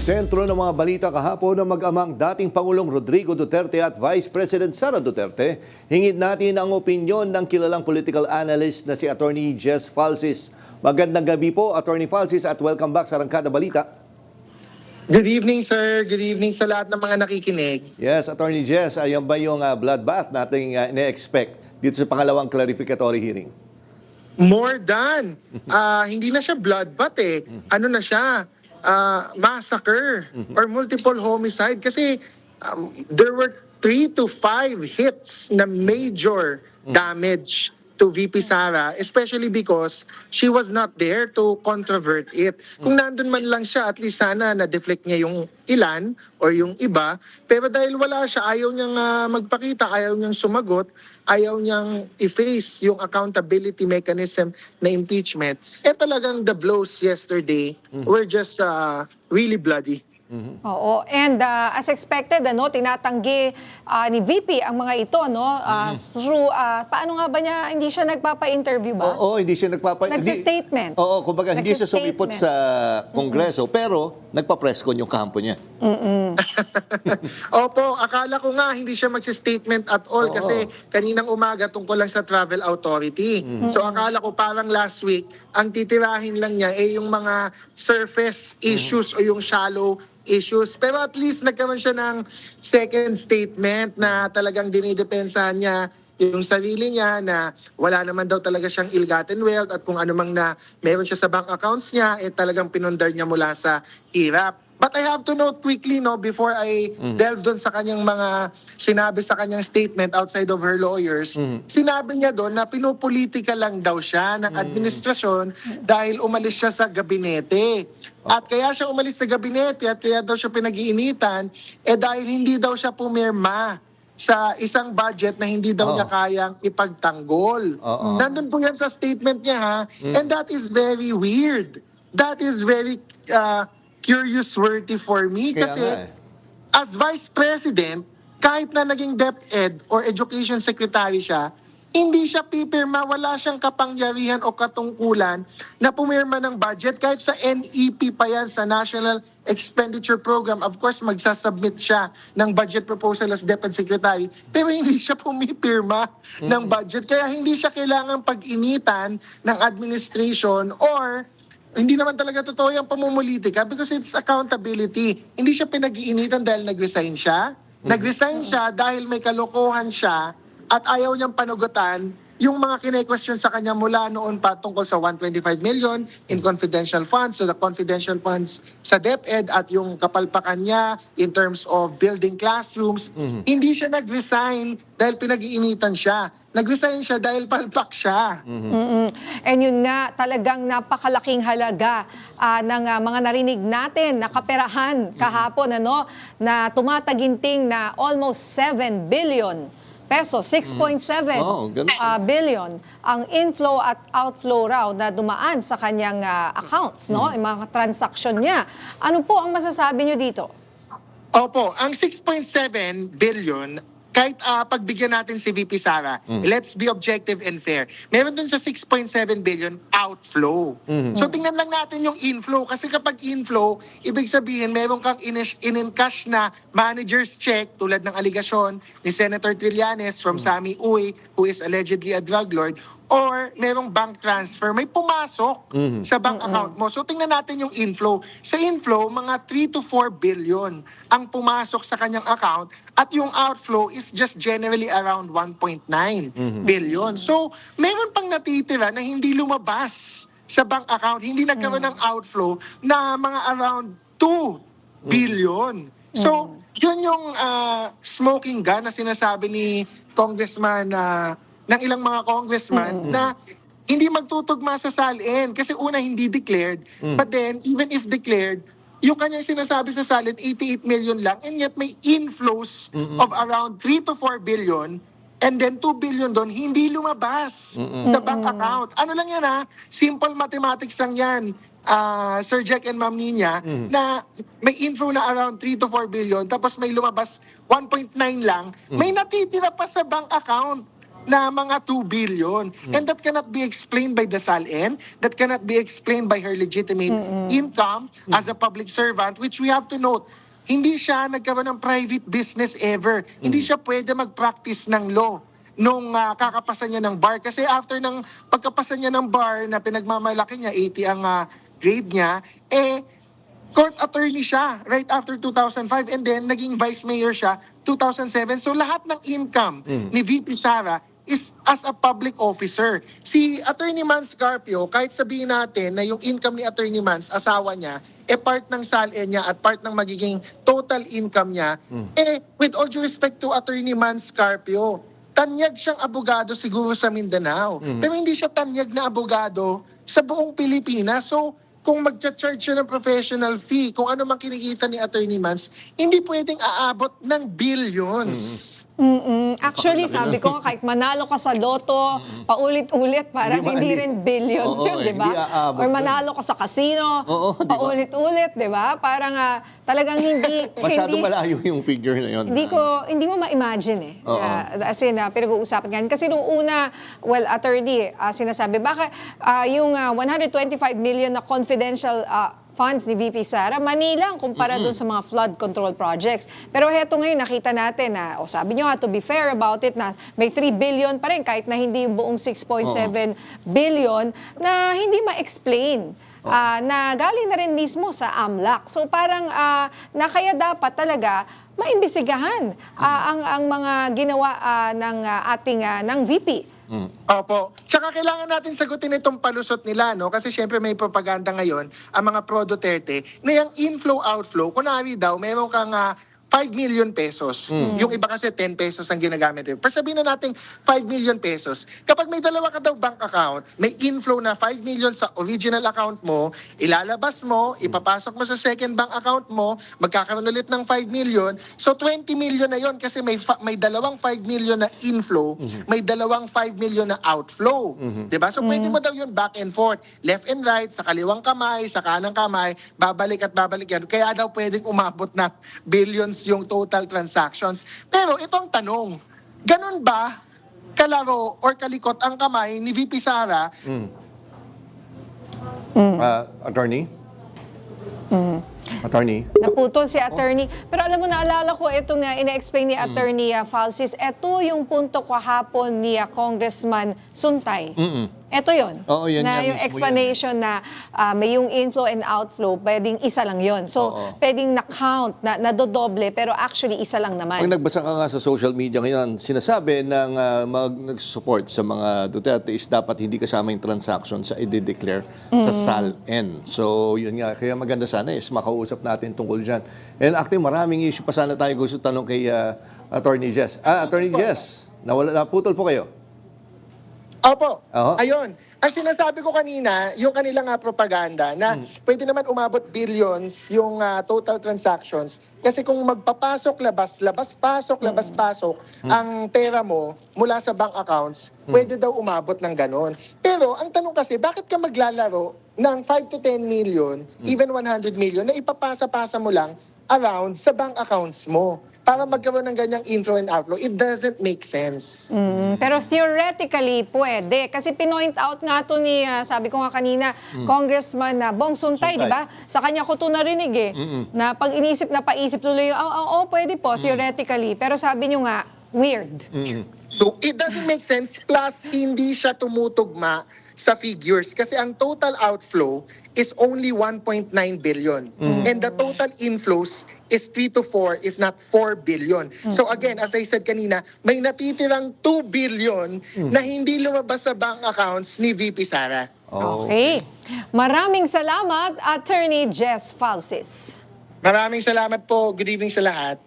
Sentro ng mga balita kahapon na mag-amang dating Pangulong Rodrigo Duterte at Vice President Sara Duterte, hingid natin ang opinyon ng kilalang political analyst na si Attorney Jess Falsis. Magandang gabi po, Attorney Falsis, at welcome back sa Arangkada Balita. Good evening, sir. Good evening sa lahat ng mga nakikinig. Yes, Attorney Jess, ayan ba yung bloodbath nating ine-expect dito sa pangalawang clarificatory hearing? More than. Hindi na siya bloodbath eh. Ano na siya? Massacre or multiple homicide. Kasi there were 3 to 5 hits na major damage to VP Sara, especially because she was not there to controvert it. Kung nandun man lang siya, at least sana na-deflect niya yung ilan or yung iba. Pero dahil wala siya, ayaw niyang magpakita, ayaw niyang sumagot, ayaw niyang i-face yung accountability mechanism na impeachment. Talagang the blows yesterday were just really bloody. Oo, and as expected, tinatanggi ni VP ang mga ito, through, paano nga ba niya, hindi siya nagpapa-interview ba? Oo, hindi siya Nagsistatement. Oo, kumbaga hindi siya sumipot sa Kongreso, pero nagpa-press con yung kampo niya. Opo, akala ko nga hindi siya magsi-statement at all kasi kaninang umaga tungkol lang sa Travel Authority. So akala ko parang last week, ang titirahin lang niya yung mga surface issues o yung shallow issues. Pero at least nagkaroon siya ng second statement na talagang dinidepensahan niya yung sarili niya na wala naman daw talaga siyang ill-gotten wealth at kung ano mang na meron siya sa bank accounts niya, talagang pinundar niya mula sa hirap. But I have to note quickly, before I delve doon sa kanyang mga sinabi sa kanyang statement outside of her lawyers, sinabi niya doon na pinupolitika lang daw siya ng administrasyon dahil umalis siya sa gabinete. At kaya siya umalis sa gabinete at kaya daw siya pinag-iinitan, dahil hindi daw siya pumirma sa isang budget na hindi daw niya kayang ipagtanggol. Nandun po yan sa statement niya, ha? And that is very weird. That is very curious-worthy for me. Kasi as Vice President, kahit na naging DepEd or Education Secretary siya, hindi siya pipirma, wala siyang kapangyarihan o katungkulan na pumirma ng budget. Kahit sa NEP pa yan, sa National Expenditure Program, of course, magsasubmit siya ng budget proposal as DepEd Secretary, pero hindi siya pumipirma ng budget. Kaya hindi siya kailangang pag-initan ng administration or hindi naman talaga totoo yung pamumulitika because it's accountability. Hindi siya pinag-iinitan dahil nag-resign siya. Nag-resign siya dahil may kalokohan siya at ayaw niyang panugutan yung mga kine-question sa kanya mula noon pa tungkol sa 125 million in confidential funds, so the confidential funds sa DepEd at yung kapalpakan niya in terms of building classrooms. Hindi siya nag-resign dahil pinag-iinitan siya. Nag-resign siya dahil palpak siya. And yun nga, talagang napakalaking halaga ng mga narinig natin na kaperahan kahapon, na tumataginting na almost 7 billion peso, 6.7 billion ang inflow at outflow raw na dumaan sa kanyang accounts, yung mga transaksyon niya. Ano po ang masasabi niyo dito? Opo, ang 6.7 billion, kahit pagbigyan natin si VP Sara, let's be objective and fair. Meron dun sa 6.7 billion outflow. So tingnan lang natin yung inflow. Kasi kapag inflow, ibig sabihin meron kang in-encash na manager's check tulad ng aligasyon ni Senator Trillanes from Sammy Uy, who is allegedly a drug lord, or merong bank transfer, may pumasok sa bank account mo. So tingnan natin yung inflow. Sa inflow, mga 3 to 4 billion ang pumasok sa kanyang account at yung outflow is just generally around 1.9 billion. So meron pang natitira na hindi lumabas sa bank account, hindi nagkaroon ng outflow na mga around 2 billion. So yun yung smoking gun na sinasabi ni Congressman ng ilang mga congressman na hindi magtutugma sa salin. Kasi una, hindi declared. But then, even if declared, yung kanyang sinasabi sa salin, 88 million lang. And yet, may inflows of around 3 to 4 billion. And then 2 billion doon, hindi lumabas sa bank account. Ano lang yan Simple mathematics lang yan. Sir Jack and Ma'am Nina, na may inflow na around 3 to 4 billion, tapos may lumabas 1.9 lang, may natitira pa sa bank account. na mga 2 billion. And that cannot be explained by the SALN, that cannot be explained by her legitimate income as a public servant, which we have to note, hindi siya nagkaroon ng private business ever. Hindi siya pwede mag-practice ng law nung kakapasa niya ng bar. Kasi after ng pagkapasa niya ng bar na pinagmamalaki niya, 80 ang grade niya, court attorney siya right after 2005 and then naging vice mayor siya 2007. So lahat ng income ni VP Sara is as a public officer. Si Attorney Mans Carpio, kahit sabihin natin na yung income ni Attorney Mans, asawa niya, part ng SALN niya at part ng magiging total income niya, with all due respect to Attorney Mans Carpio, tanyag siyang abogado siguro sa Mindanao. Pero hindi siya tanyag na abogado sa buong Pilipinas. So, kung mag-charge siya ng professional fee, kung ano man kinikita ni Attorney Mans, hindi pwedeng aabot ng billions. Actually, sabi ko nga, kahit manalo ka sa loto, paulit-ulit, parang hindi rin billions Oo, yun, di ba? hindi aabot Or dun. manalo ka sa casino, Oo, di ba? paulit-ulit, di ba? Parang talagang hindi... Masyado hindi, malayo yung figure na yun. hindi mo ma-imagine eh. Oo. As in, pinag-uusapan yan. Kasi nung una, well, attorney, sinasabi, baka yung 125 million na confidential funds ni VP Sara, Manila kumpara doon sa mga flood control projects. Pero heto ngayon, nakita natin na, sabi nyo nga, to be fair about it, na may 3 billion pa rin, kahit na hindi yung buong 6.7 billion, na hindi ma-explain. Na galing na rin mismo sa AMLAC. So parang na kaya dapat talaga maimbisigahan ang mga ginawa ng ating ng VP. Opo. Tsaka kailangan natin sagutin itong palusot nila, no? Kasi syempre may propaganda ngayon, ang mga pro-Duterte, na yung inflow-outflow, kunwari daw, meron kang 5 million pesos. Yung iba kasi 10 pesos ang ginagamit. Pero sabihin na natin 5 million pesos. Kapag may dalawa ka daw bank account, may inflow na 5 million sa original account mo, ilalabas mo, ipapasok mo sa second bank account mo, magkakaroon ulit ng 5 million. So 20 million na yon kasi may dalawang 5 million na inflow, may dalawang 5 million na outflow. Diba? So pwede mo daw yun back and forth, left and right, sa kaliwang kamay, sa kanang kamay, babalik at babalik yan. Kaya daw pwedeng umabot na billions yung total transactions. Pero itong tanong, ganun ba kalaro or kalikot ang kamay ni VP Sara? Attorney? Attorney? Naputol si attorney. Pero alam mo, naalala ko itong ina-explain ni attorney Falsis. Ito yung punto kahapon ni Congressman Suntay. Ito yun. Oo, yun na nga yung mismo explanation na may yung inflow and outflow, pwedeng isa lang yun. So, pwedeng na-count, na-dodoble, pero actually isa lang naman. Pag nagbasa ka nga sa social media ngayon, sinasabi ng nag-support sa mga Duterte is dapat hindi kasama yung transaction sa i-declare sa SALN. So, yun nga. Kaya maganda sana is makausap natin tungkol dyan. And actually, maraming issue pa sana tayo gusto tanong kay Attorney Jess. Attorney Jess, naputol po kayo. Opo. Oo. Ayun. Ang sinasabi ko kanina, yung kanilang propaganda na pwede naman umabot billions yung total transactions. Kasi kung magpapasok, labas-pasok ang pera mo mula sa bank accounts, pwede daw umabot ng ganon. Pero ang tanong kasi, bakit ka maglalaro ng 5 to 10 million, even 100 million, na ipapasa-pasa mo lang around sa bank accounts mo para magkaroon ng ganyang inflow and outflow? It doesn't make sense. Pero theoretically, pwede. Kasi pinoint out nga to ni, sabi ko nga kanina, Congressman Bong Suntay, Suntay. di ba? Sa kanya ko to narinig eh. Na pag inisip na paisip tuloy, pwede po, theoretically. Pero sabi nyo nga, weird. So, it doesn't make sense. Plus, hindi siya tumutugma sa figures kasi ang total outflow is only 1.9 billion. And the total inflows is 3 to 4, if not 4 billion. So again, as I said kanina, may natitirang 2 billion na hindi lumabas sa bank accounts ni VP Sara. Okay. Maraming salamat, Attorney Jess Falsis. Maraming salamat po. Good evening sa lahat.